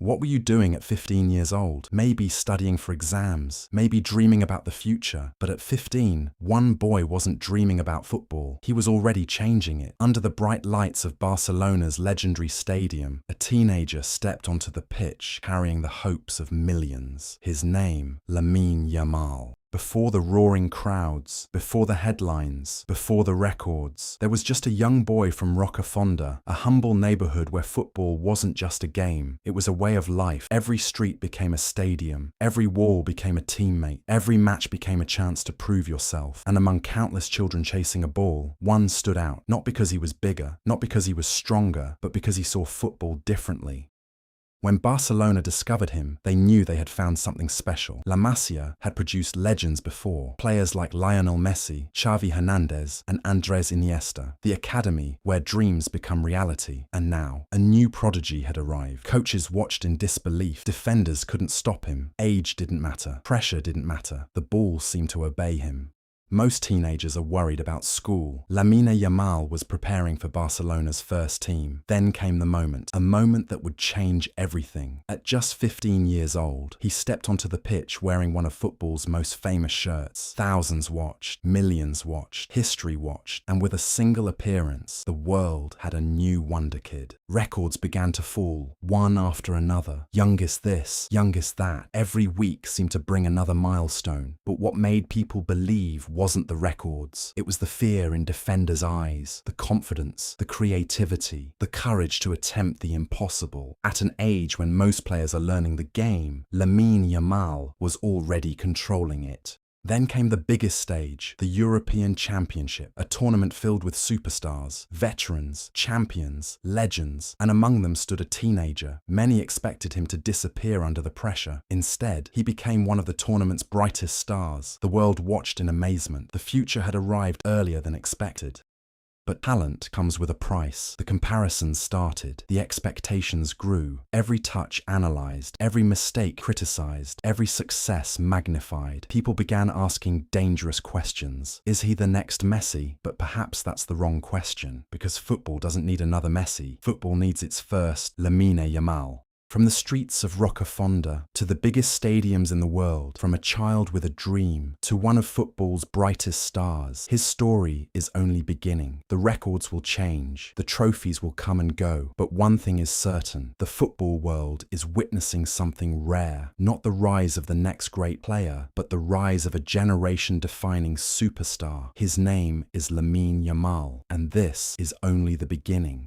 What were you doing at 15 years old? Maybe studying for exams, maybe dreaming about the future. But at 15, one boy wasn't dreaming about football. He was already changing it. Under the bright lights of Barcelona's legendary stadium, a teenager stepped onto the pitch carrying the hopes of millions. His name, Lamine Yamal. Before the roaring crowds, before the headlines, before the records, there was just a young boy from Rocafonda, a humble neighborhood where football wasn't just a game, it was a way of life. Every street became a stadium, every wall became a teammate, every match became a chance to prove yourself. And among countless children chasing a ball, one stood out, not because he was bigger, not because he was stronger, but because he saw football differently. When Barcelona discovered him, they knew they had found something special. Lamasia had produced legends before, players like Lionel Messi, Xavi Hernandez, and Andres Iniesta, the academy where dreams become reality. And now, a new prodigy had arrived. Coaches watched in disbelief. Defenders couldn't stop him. Age didn't matter. Pressure didn't matter. The ball seemed to obey him. Most teenagers are worried about school. Lamine Yamal was preparing for Barcelona's first team. Then came the moment, a moment that would change everything. At just 15 years old, he stepped onto the pitch wearing one of football's most famous shirts. Thousands watched, millions watched, history watched, and with a single appearance, the world had a new wonder kid. Records began to fall, one after another. Youngest this, youngest that. Every week seemed to bring another milestone. But what made people believe wasn't the records. It was the fear in defenders' eyes, the confidence, the creativity, the courage to attempt the impossible. At an age when most players are learning the game, Lamine Yamal was already controlling it. Then came the biggest stage, the European Championship, a tournament filled with superstars, veterans, champions, legends, and among them stood a teenager. Many expected him to disappear under the pressure. Instead, he became one of the tournament's brightest stars. The world watched in amazement. The future had arrived earlier than expected. But talent comes with a price. The comparisons started. The expectations grew. Every touch analyzed, every mistake criticized, every success magnified. People began asking dangerous questions. Is he the next Messi? But perhaps that's the wrong question, because football doesn't need another Messi. Football needs its first Lamine Yamal. From the streets of Rocafonda to the biggest stadiums in the world, from a child with a dream to one of football's brightest stars, his story is only beginning. The records will change, the trophies will come and go, but one thing is certain, the football world is witnessing something rare, not the rise of the next great player, but the rise of a generation-defining superstar. His name is Lamine Yamal, and this is only the beginning.